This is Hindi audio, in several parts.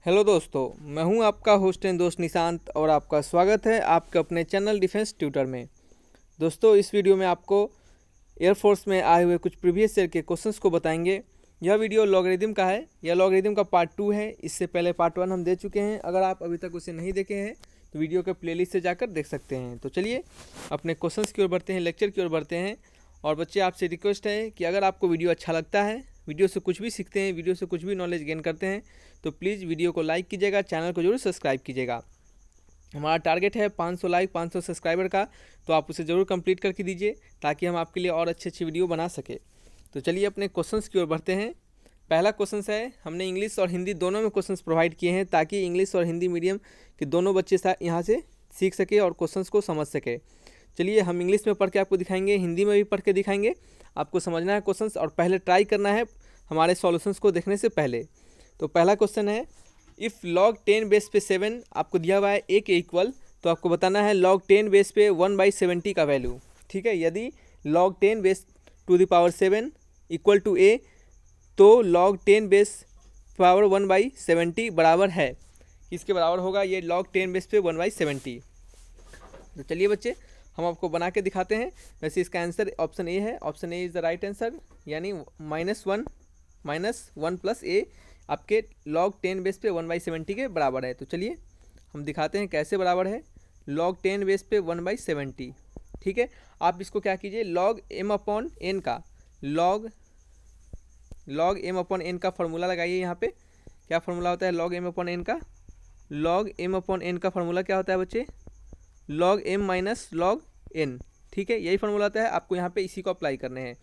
हेलो दोस्तों, मैं हूं आपका होस्ट एंड दोस्त निशांत और आपका स्वागत है आपके अपने चैनल डिफेंस ट्यूटर में। दोस्तों, इस वीडियो में आपको एयरफोर्स में आए हुए कुछ प्रीवियस ईयर के क्वेश्चंस को बताएंगे। यह वीडियो लॉगरिदम का है, यह लॉगरिदम का पार्ट 2 है। इससे पहले पार्ट 1 हम दे चुके हैं। अगर आप अभी तक उसे नहीं देखे हैं तो वीडियो के प्लेलिस्ट से जाकर देख सकते हैं। तो चलिए अपने क्वेश्चंस की ओर बढ़ते हैं, लेक्चर की ओर बढ़ते हैं। और बच्चे, आपसे रिक्वेस्ट है कि अगर आपको वीडियो अच्छा लगता है, वीडियो से कुछ भी सीखते हैं, वीडियो से कुछ भी नॉलेज गेन करते हैं, तो प्लीज़ वीडियो को लाइक कीजिएगा, चैनल को जरूर सब्सक्राइब कीजिएगा। हमारा टारगेट है 500 लाइक, 500 सब्सक्राइबर का, तो आप उसे ज़रूर कंप्लीट करके दीजिए ताकि हम आपके लिए और अच्छी वीडियो बना सके। तो चलिए अपने क्वेश्चंस की ओर बढ़ते हैं। पहला क्वेश्चन है, हमने इंग्लिश और हिंदी दोनों में क्वेश्चंस प्रोवाइड किए हैं ताकि इंग्लिश और हिंदी मीडियम के दोनों बच्चे यहाँ से सीख सके और क्वेश्चंस को समझ सके। चलिए हम इंग्लिश में पढ़ के आपको दिखाएंगे, हिंदी में भी पढ़ के दिखाएंगे। आपको समझना है क्वेश्चंस और पहले ट्राई करना है हमारे सॉल्यूशंस को देखने से पहले। तो पहला क्वेश्चन है, इफ़ log 10 बेस पे 7 आपको दिया हुआ है a के इक्वल, तो आपको बताना है log 10 बेस पे 1/70 का वैल्यू। ठीक है, यदि log 10 base to the power 7 equal to a, तो log 10 बेस पावर 1/70 बराबर है, किसके बराबर होगा? ये log 10 बेस पे 1/70। तो चलिए बच्चे, हम आपको बना के दिखाते हैं। वैसे इसका आंसर ऑप्शन ए है, option A is the right answer, यानी -1 प्लस ए आपके log 10 बेस पे 1/70 के बराबर है। तो चलिए हम दिखाते हैं कैसे बराबर है log 10 बेस पे 1/70। ठीक है, आप इसको क्या कीजिए, log m अपॉन n का log m अपॉन n का फॉर्मूला लगाइए। यहाँ पे क्या फॉर्मूला होता है log m अपॉन n का? log m अपॉन n का फॉर्मूला क्या होता है बच्चे? log m minus log n। ठीक है, यही फॉर्मूला होता है। आपको यहाँ पे इसी को अप्लाई करने हैं।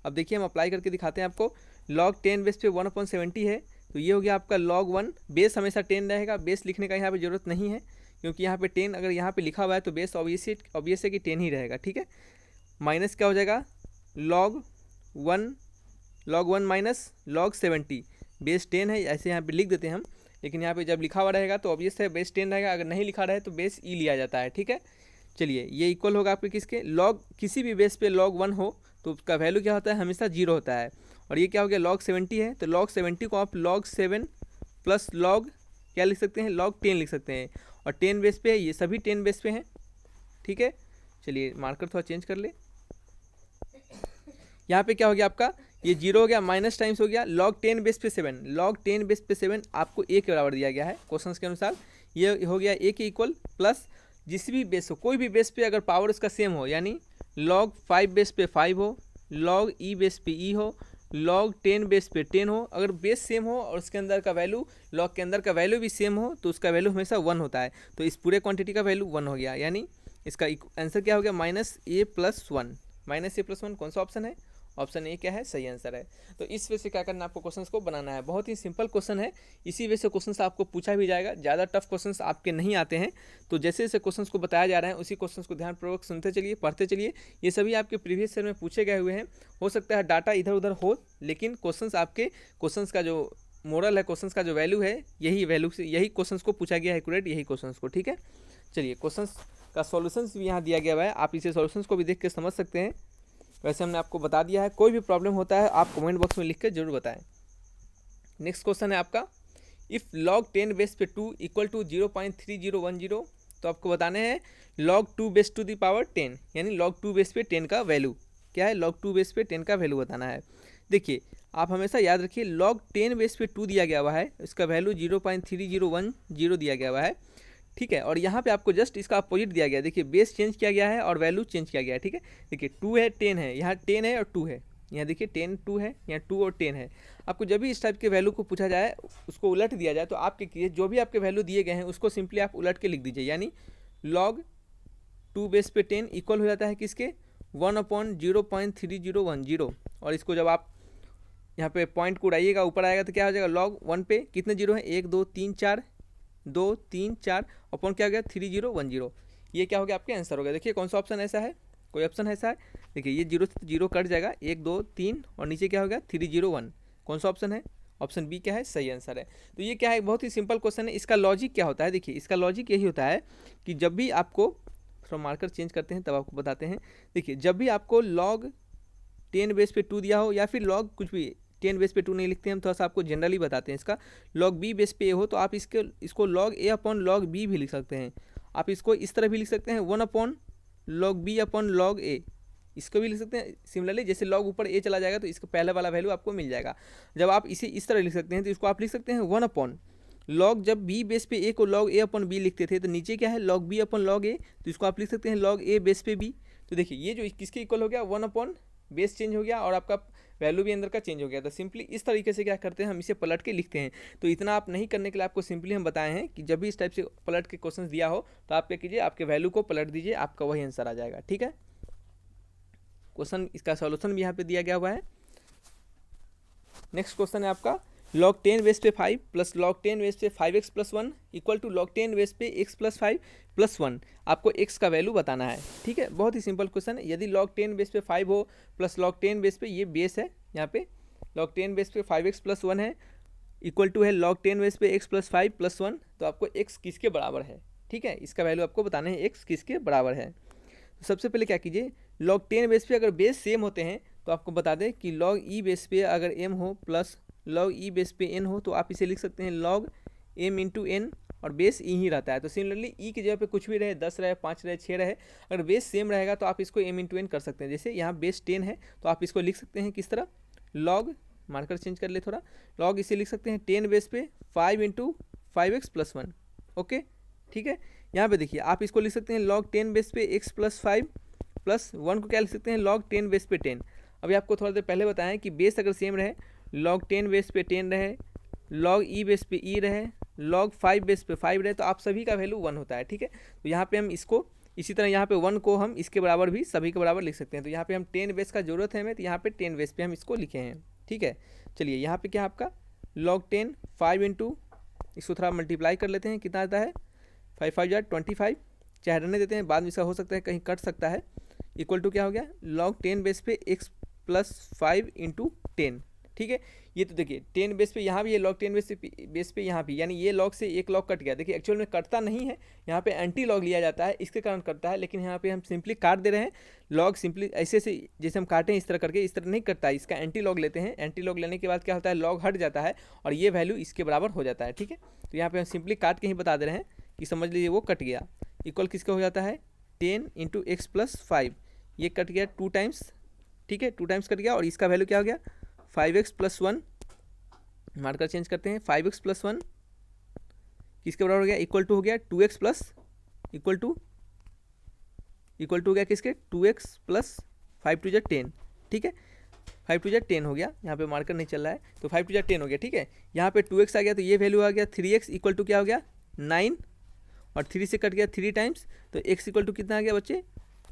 अब देखिए हम अप्लाई करके दिखाते हैं आपको। log 10 बेस पे 1/70 है, तो ये हो गया आपका log 1। बेस हमेशा 10 रहेगा, बेस लिखने का यहाँ पे ज़रूरत नहीं है, क्योंकि यहाँ पे 10 अगर यहाँ पे लिखा हुआ है तो बेस ऑब्वियस है कि 10 ही रहेगा। ठीक है, माइनस क्या हो जाएगा, log 1 माइनस log 70। बेस 10 है, ऐसे यहाँ पे लिख देते हैं हम, लेकिन यहाँ पे जब लिखा हुआ रहेगा तो ऑब्वियस है बेस 10 रहेगा। अगर नहीं लिखा रहे तो बेस ई लिया जाता है। ठीक है, चलिए ये इक्वल होगा आपके किसके? log किसी भी बेस पे log 1 हो तो उसका वैल्यू क्या होता है? हमेशा 0 होता है। और ये क्या हो गया, log 70 है, तो log 70 को आप log 7 प्लस log क्या लिख सकते हैं? log 10 लिख सकते हैं। और 10 बेस पे है, ये सभी 10 बेस पे हैं। ठीक है, चलिए मार्कर थोड़ा चेंज कर ले। यहाँ पे क्या हो गया आपका, ये 0 हो गया, माइनस टाइम्स हो गया log 10 बेस पे 7। log 10 बेस पे 7 आपको a के बराबर दिया गया है क्वेश्चन के अनुसार। ये हो गया a के इक्वल, प्लस जिस भी बेस हो, कोई भी बेस पे अगर पावर उसका सेम हो, यानी log 5 बेस पे 5 हो, log e बेस पे e हो, log 10 बेस पे 10 हो। अगर बेस सेम हो और उसके अंदर का वैल्यू, log के अंदर का वैल्यू भी सेम हो, तो उसका वैल्यू हमेशा 1 होता है। तो इस पूरे क्वांटिटी का वैल्यू 1 हो गया, यानी इसका आंसर क्या हो गया, -a+1। कौन सा ऑप्शन है? ऑप्शन ए क्या है? सही आंसर है। तो इस वे से क्या करना है, आपको क्वेश्चंस को बनाना है। बहुत ही सिंपल क्वेश्चन है, इसी वे से क्वेश्चंस आपको पूछा भी जाएगा। ज़्यादा टफ क्वेश्चंस आपके नहीं आते हैं, तो जैसे जैसे क्वेश्चंस को बताया जा रहा है उसी क्वेश्चंस को ध्यानपूर्वक सुनते चलिए, पढ़ते चलिए। ये सभी आपके प्रीवियस ईयर में पूछे गए हुए हैं। हो सकता है डाटा इधर उधर हो, लेकिन क्वेश्चंस का जो मोरल है, क्वेश्चंस का जो वैल्यू है, यही वैल्यू से यही क्वेश्चंस को पूछा गया है, एक्यूरेट यही क्वेश्चंस को। ठीक है, चलिए क्वेश्चंस का सॉल्यूशंस भी यहाँ दिया गया हुआ है, आप इसे सॉल्यूशंस को भी देख के समझ सकते हैं। वैसे हमने आपको बता दिया है, कोई भी प्रॉब्लम होता है आप कमेंट बॉक्स में लिख के जरूर बताएं। नेक्स्ट क्वेश्चन है आपका, इफ़ log 10 बेस पे 2 इक्वल टू 0.3010, तो आपको बताने हैं log 2 base to the power 10, यानी log 2 बेस पे 10 का वैल्यू क्या है? log 2 बेस पे 10 का वैल्यू बताना है। देखिए आप हमेशा याद रखिए, log 10 बेस पे 2 दिया गया हुआ है, इसका वैल्यू 0.3010 दिया गया हुआ है। ठीक है, और यहाँ पे आपको जस्ट इसका अपोजिट दिया गया है। देखिए बेस चेंज किया गया है और वैल्यू चेंज किया गया है। ठीक है, देखिए 2 है 10 है, यहाँ 10 है और 2 है, यहाँ देखिए 10 2 है, यहाँ 2 और 10 है। आपको जब भी इस टाइप के वैल्यू को पूछा जाए, उसको उलट दिया जाए, तो आप क्या कीजिए, जो भी आपके वैल्यू दिए गए हैं उसको सिंपली आप उलट के लिख दीजिए। यानी log 2 बेस पे 10 इक्वल हो जाता है किसके? 1/0.3010। और इसको जब आप यहाँ पे पॉइंट को उड़ाइएगा, ऊपर आएगा तो क्या हो जाएगा, log 1 पे कितने जीरो हैं? 1 2 3 4, 2 3 4 अपॉन क्या हो गया, 3010। ये क्या हो गया, आपके आंसर हो गया। देखिए कौन सा ऑप्शन ऐसा है, कोई ऑप्शन ऐसा है? देखिए ये 0 से 0 कट जाएगा, 1 2 3 और नीचे क्या हो गया, 301। कौन सा ऑप्शन है? ऑप्शन बी क्या है? सही आंसर है। तो ये क्या है, बहुत ही सिंपल क्वेश्चन है। इसका लॉजिक क्या होता है? देखिए इसका लॉजिक यही होता है कि जब भी आपको, थोड़ा मार्कर चेंज करते हैं तब आपको बताते हैं। देखिए जब भी आपको log 10 बेस पे 2 दिया हो, या फिर log कुछ भी टेन बेस पे 2 नहीं लिखते हैं, हम थोड़ा सा आपको जनरली बताते हैं इसका। लॉग बी बेस पे ए हो तो आप इसको लॉग ए अपॉन लॉग बी भी लिख सकते हैं। आप इसको इस तरह भी लिख सकते हैं 1 upon log B upon log A, इसको भी लिख सकते हैं सिमिलरली। जैसे लॉग ऊपर ए चला जाएगा तो इसका पहले वाला वैल्यू आपको मिल जाएगा। जब आप इसे इस तरह लिख सकते हैं तो इसको आप लिख सकते हैं 1 अपॉन लॉग, जब बी बेस पे ए को लॉग ए अपॉन बी लिखते थे तो नीचे क्या है लॉग बी अपॉन लॉग ए, तो इसको आप लिख सकते हैं लॉग ए बेस पे बी। तो देखिए ये जो किसके इक्वल हो गया 1 अपॉन बेस चेंज हो गया और आपका वैल्यू भी अंदर का चेंज हो गया। तो सिंपली इस तरीके से क्या करते हैं हम इसे पलट के लिखते हैं। तो इतना आप नहीं करने के लिए आपको सिंपली हम बताए हैं कि जब भी इस टाइप से पलट के क्वेश्चन दिया हो तो आप क्या कीजिए, आपके वैल्यू को पलट दीजिए, आपका वही आंसर आ जाएगा। ठीक है, क्वेश्चन इसका सॉल्यूशन भी यहाँ पे दिया गया हुआ है। नेक्स्ट क्वेश्चन है आपका log 10 बेस पे 5 प्लस log 10 बेस पे 5x plus 1 equal to log 10 base पे x प्लस 5 प्लस 1। आपको x का वैल्यू बताना है। ठीक है, बहुत ही सिंपल क्वेश्चन है। यदि log 10 बेस पे 5 हो प्लस log 10 बेस पे, ये बेस है यहाँ पे, log 10 बेस पे 5x प्लस 1 है इक्वल टू है log 10 बेस पे x प्लस 5 प्लस 1, तो आपको x किसके बराबर है। ठीक है, इसका वैल्यू आपको बताना है x किसके बराबर है। तो सबसे पहले क्या कीजिए, log 10 बेस पे अगर बेस सेम होते हैं तो आपको बता दें कि log e बेस पे अगर m हो प्लस log e बेस पे n हो तो आप इसे लिख सकते हैं log m इंटू n, और बेस e ही रहता है। तो सिमिलरली e की जगह पे कुछ भी रहे, 10 रहे, 5 रहे, 6 रहे, अगर बेस सेम रहेगा तो आप इसको m इंटू n कर सकते हैं। जैसे यहाँ बेस 10 है तो आप इसको लिख सकते हैं किस तरह, log, मार्कर चेंज कर ले थोड़ा, log इसे लिख सकते हैं 10 बेस पे 5 इंटू 5x प्लस 1। ओके, ठीक है, यहाँ पे देखिए आप इसको लिख सकते हैं log 10 बेस पे x प्लस 5 प्लस 1 को क्या लिख सकते हैं log 10 बेस पे 10। अभी आपको थोड़ा देर पहले बताएं कि बेस अगर सेम रहे, log 10 बेस पे 10 रहे, log e बेस पे e रहे, log 5 बेस पे 5 रहे, तो आप सभी का वैल्यू 1 होता है। ठीक है, तो यहाँ पे हम इसको इसी तरह यहाँ पे 1 को हम इसके बराबर भी सभी के बराबर लिख सकते हैं। तो यहाँ पे हम 10 बेस का जरूरत है हमें, तो यहाँ पे 10 बेस पे हम इसको लिखे हैं। ठीक है, चलिए यहाँ पे क्या आपका log 10 5 इंटू, इसको थोड़ा मल्टीप्लाई कर लेते हैं, कितना आता है 5 5 जार 25, चाहे रहने देते हैं, बाद में इसका हो सकता है कहीं कट सकता है, इक्वल टू क्या हो गया log 10 बेस पे x प्लस 5 इंटू 10। ठीक है, ये तो देखिए 10 बेस पे यहाँ भी है, log 10 बेस पे यहाँ भी, यानी ये log से एक log कट गया। देखिए एक्चुअल में कटता नहीं है, यहाँ पे एंटी लॉग लिया जाता है, इसके कारण कटता है, लेकिन यहाँ पे हम सिंपली काट दे रहे हैं। लॉग सिंपली ऐसे से जैसे हम काटें इस तरह करके, इस तरह नहीं कटता है, इसका एंटी लॉग लेते हैं। एंटी लॉग लेने के बाद क्या होता है, लॉग हट जाता है और ये वैल्यू इसके बराबर हो जाता है। ठीक है, तो यहाँ पर हम सिंपली काट के ही बता दे रहे हैं कि समझ लीजिए वो कट गया। इक्वल किसका हो जाता है 10 इंटू एक्स प्लस 5, ये कट गया 2 टाइम्स। ठीक है, 2 टाइम्स कट गया और इसका वैल्यू क्या हो गया 5x प्लस 1, मार्कर चेंज करते हैं, 5x प्लस 1 किसके बराबर हो गया, इक्वल टू हो गया 2x प्लस इक्वल टू हो गया किसके 2x प्लस 5 टू जा 10। ठीक है, 5 टू जा 10 हो गया, यहाँ पे मार्कर नहीं चल रहा है, तो 5 टू जा 10 हो गया। ठीक है, यहाँ पे 2x आ गया तो ये वैल्यू आ गया 3x इक्वल टू क्या हो गया 9, और 3 से कट गया 3 टाइम्स, तो x इक्वल टू कितना आ गया बच्चे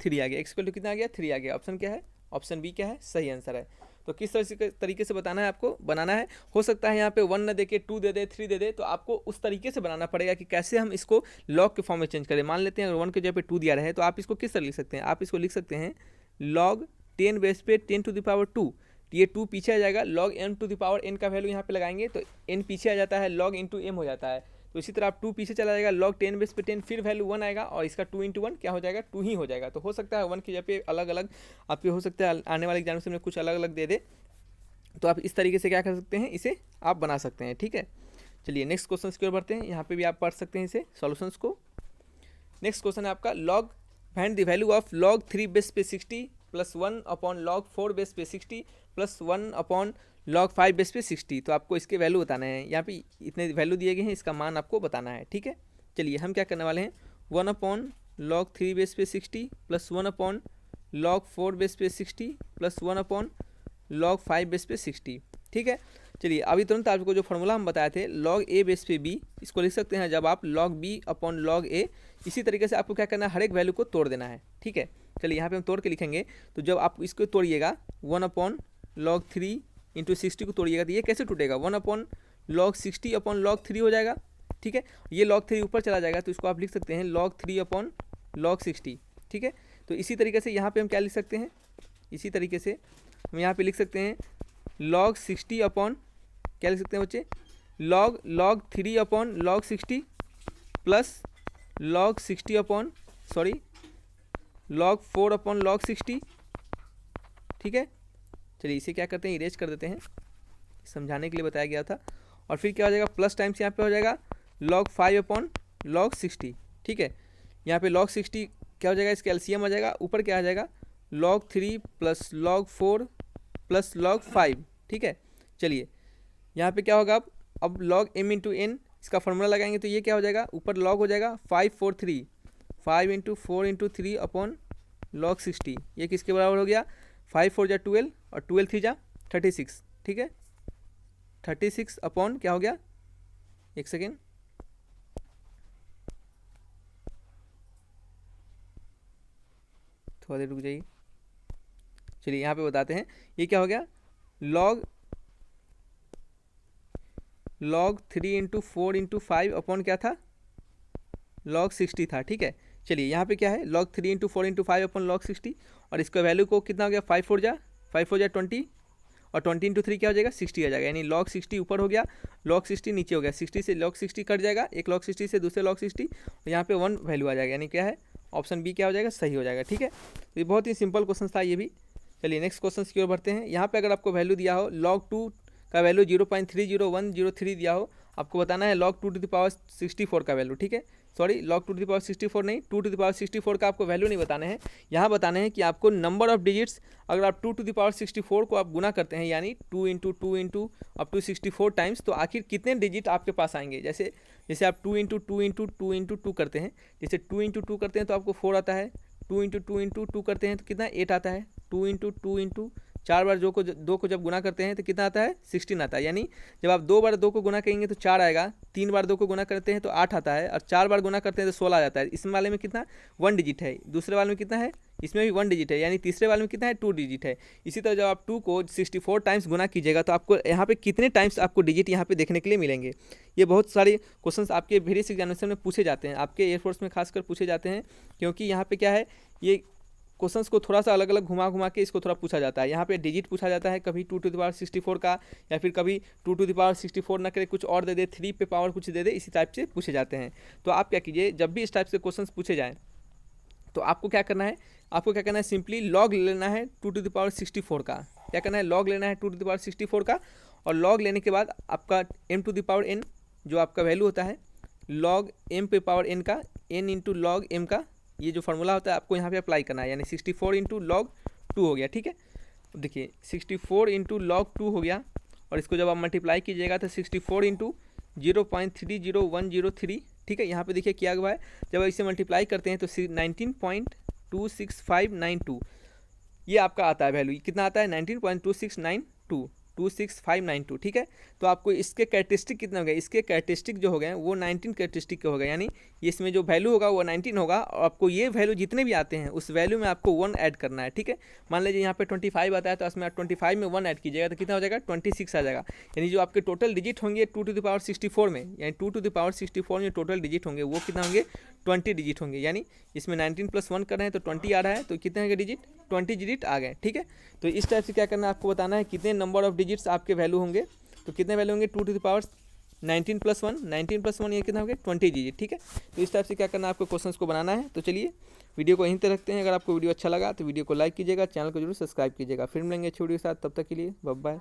3 आ गया। x इक्वल टू कितना आ गया 3 आ गया। ऑप्शन क्या है, ऑप्शन बी क्या है, सही आंसर है। तो किस तरीके से बताना है आपको, बनाना है, हो सकता है यहाँ पे 1 न दे के 2 दे दे 3 दे दे, तो आपको उस तरीके से बनाना पड़ेगा कि कैसे हम इसको लॉग के फॉर्म में चेंज करें। मान लेते हैं अगर 1 के जगह पे 2 दिया रहे तो आप इसको किस तरह लिख सकते हैं, आप इसको लिख सकते हैं log 10 बेस पे 10 टू द पावर 2, ये 2 पीछे आ जाएगा, log m to the power n का वैल्यू यहाँ पे लगाएंगे तो n पीछे आ जाता है, log इंटू m हो जाता है। तो इसी तरह आप 2 पीछे चला जाएगा, log 10 बेस पे 10, फिर वैल्यू 1 आएगा और इसका 2 इंटू 1 क्या हो जाएगा 2 ही हो जाएगा। तो हो सकता है 1 की जगह पे अलग अलग आपके हो सकता है आने वाले एग्जामिनेशन में कुछ अलग अलग दे दे, तो आप इस तरीके से क्या कर सकते हैं, इसे आप बना सकते हैं। ठीक है, चलिए नेक्स्ट क्वेश्चन की ओर बढ़ते हैं, यहाँ पे भी आप पढ़ सकते हैं इसे सॉल्यूशंस को। नेक्स्ट क्वेश्चन है आपका log find the value of log 3 base पे 60 प्लस 1 अपॉन log 4 बेस पे 60 प्लस 1 अपॉन log 5 बेस पे 60। तो आपको इसके वैल्यू बताना है, यहाँ पे इतने वैल्यू दिए गए हैं, इसका मान आपको बताना है। ठीक है, चलिए हम क्या करने वाले हैं 1 अपॉन log 3 बेस पे 60 प्लस 1 अपॉन log 4 बेस पे 60 प्लस 1 अपॉन log 5 बेस पे 60। ठीक है, चलिए अभी तुरंत आपको जो फॉर्मूला हम बताए थे log a बेस पे b, इसको लिख सकते हैं जब आप log b upon log a। इसी तरीके से आपको क्या करना है, हर एक वैल्यू को तोड़ देना है। ठीक है, चलिए यहाँ पे हम तोड़ के लिखेंगे, तो जब आप इसको तोड़िएगा 1 अपॉन log 3 इंटू 60 को तोड़िएगा तो ये कैसे टूटेगा 1 अपॉन log 60 अपॉन log 3 हो जाएगा। ठीक है, ये log 3 ऊपर चला जाएगा तो इसको आप लिख सकते हैं log 3 अपॉन log 60। ठीक है, तो इसी तरीके से यहाँ पे हम क्या लिख सकते हैं, इसी तरीके से हम यहाँ पे लिख सकते हैं log 60 अपॉन क्या लिख सकते हैं बच्चे log 3 upon log 60 plus log 60 upon log 4 upon log 60। ठीक है, चलिए इसे क्या करते हैं, इरेज कर देते हैं। समझाने के लिए बताया गया था। और फिर क्या हो जाएगा, प्लस टाइम्स यहाँ पे हो जाएगा log 5 अपॉन log 60, ठीक है। यहाँ पे log 60 क्या हो जाएगा, इसका एलसीएम आ जाएगा, ऊपर क्या आ जाएगा log 3 plus log 4 plus log 5, ठीक है। चलिए यहाँ पे क्या होगा, अब log m इंटू एन इसका फॉर्मूला लगाएंगे तो ये क्या हो जाएगा, ऊपर log हो जाएगा 543, 5 इंटू 4 इंटू 3 अपॉन log 60। ये किसके बराबर हो गया, 5 4 जा 12 और 12 3 जा 36, ठीक है। 36 अपॉन क्या हो गया, एक सेकेंड, थोड़ा देर रुक जाइए। चलिए यहाँ पे बताते हैं, ये क्या हो गया, log 3 इंटू 4 इंटू 5 अपॉन क्या था, log 60 था, ठीक है। चलिए यहाँ पे क्या है, log 3 into 4 into 5 upon log 60, और इसका वैल्यू को कितना हो गया, 5 4 जा 20 और 20 इंटू 3 क्या हो जाएगा 60 आ जाएगा, यानी log 60 ऊपर हो गया, log 60 नीचे हो गया, 60 से log 60 कट जाएगा, एक log 60 से दूसरे log 60, और यहाँ पे 1 वैल्यू आ जाएगा, यानी क्या है ऑप्शन बी क्या हो जाएगा, सही हो जाएगा, ठीक है। तो ये बहुत ही सिंपल क्वेश्चन था ये भी। चलिए नेक्स्ट क्वेश्चन की ओर बढ़ते हैं। यहाँ पे अगर आपको वैल्यू दिया हो log 2 का वैल्यू 0.30103 दिया हो, आपको बताना है log 2 टू द पावर 64 का वैल्यू, ठीक है। Sorry, log 2 to the power 64 नहीं, 2 टू द पावर 64 का आपको वैल्यू नहीं बताने हैं, यहाँ बताने हैं कि आपको नंबर ऑफ डिजिट्स, अगर आप 2 टू द पावर 64 को आप गुना करते हैं, यानी 2 into 2 into up to 64 times, तो आखिर कितने डिजिट आपके पास आएंगे। जैसे आप 2 इंटू 2 इंटू 2 इंटू 2 करते हैं, जैसे 2 इंटू 2 करते हैं तो आपको 4 आता है, 2 इंटू 2 इंटू 2 करते हैं तो कितना 8 आता है, 2 इंटू 2 इंटू 4 बार दो को जब गुना करते हैं तो कितना आता है 16 आता है, यानी जब आप 2 बार 2 को गुना करेंगे तो 4 आएगा, 3 बार 2 को गुना करते हैं तो 8 आता है, और 4 बार गुना करते हैं तो 16 आ जाता है। इसमें वाले में कितना 1 डिजिट है, दूसरे वाले में कितना है, इसमें भी 1 डिजिट है, यानी तीसरे वाले में कितना है 2 डिजिट है। इसी तरह जब आप 2 को 64 टाइम्स गुना कीजिएगा तो आपको यहाँ पे कितने टाइम्स आपको डिजिट यहाँ पे देखने के लिए मिलेंगे। ये बहुत सारे क्वेश्चंस आपके वेरियस एग्जामिनेशन में पूछे जाते हैं, आपके एयरफोर्स में खासकर पूछे जाते हैं, क्योंकि यहाँ पे क्या है, ये क्वेश्चंस को थोड़ा सा अलग अलग घुमा के इसको थोड़ा पूछा जाता है। यहाँ पे डिजिट पूछा जाता है, कभी 2 टू द पावर 64 का, या फिर कभी 2 टू द पावर 64 ना करे कुछ और दे दे, 3 पे पावर कुछ दे दे, इसी टाइप से पूछे जाते हैं। तो आप क्या कीजिए, जब भी इस टाइप से क्वेश्चंस पूछे जाएँ तो आपको क्या करना है, सिंपली लॉग लेना है 2 टू द पावर 64 का, क्या करना है, लॉग लेना है 2 टू द पावर 64 का, और लॉग लेने के बाद आपका m to the power n जो आपका वैल्यू होता है, लॉग m पे पावर n का n इंटू लॉग m का, ये जो फार्मूला होता है आपको यहाँ पे अप्लाई करना है, यानी 64 इंटू लॉग 2 हो गया, ठीक है। देखिए 64 इंटू लॉग 2 हो गया, और इसको जब आप मल्टीप्लाई कीजिएगा तो 64 इंटू 0.30103, ठीक है। यहाँ पे देखिए क्या हुआ है, जब इसे मल्टीप्लाई करते हैं तो 19.26592, ये आपका आता है वैल्यू, कितना आता है 19.2692, ठीक है। तो आपको इसके कैरेक्टरिस्टिक कितने हो गए, इसके कैरेक्टरिस्टिक जो हो गए वो 19 कैरेक्टरिस्टिक के हो गए, यानी इसमें जो वैल्यू होगा वो 19 होगा, और आपको ये वैल्यू जितने भी आते हैं उस वैल्यू में आपको 1 ऐड करना है, ठीक है। मान लीजिए यहाँ पे 25 आता है तो इसमें 25 में 1 ऐड कीजिएगा तो कितना हो जाएगा 26 आ जाएगा, यानी जो आपके टोटल डिजिट होंगे 2 टू द पावर 64 में, यानी 2 टू द पावर 64 में टोटल डिजिट होंगे वो कितना होंगे 20 डिजिट होंगे, यानी इसमें 19 प्लस 1 कर रहे हैं तो 20 आ रहा है, तो कितने होंगे डिजिट 20 डिजिट आ गए, ठीक है। तो इस टाइप से क्या करना है, आपको बताना है कितने नंबर ऑफ डिजिट्स आपके वैल्यू होंगे, तो कितने वैल्यू होंगे 2 टू द पावर 19 प्लस 1 ये कितना हो गया 20 डिजिट, ठीक है। तो इस टाइप से क्या करना है, आपको क्वेश्चंस को बनाना है। तो चलिए वीडियो को यहीं तक रखते हैं, अगर आपको वीडियो अच्छा लगा तो वीडियो को लाइक कीजिएगा, चैनल को जरूर सब्सक्राइब कीजिएगा। फिर मिलेंगे अच्छी वीडियो के साथ, तब तक के लिए बाय बाय।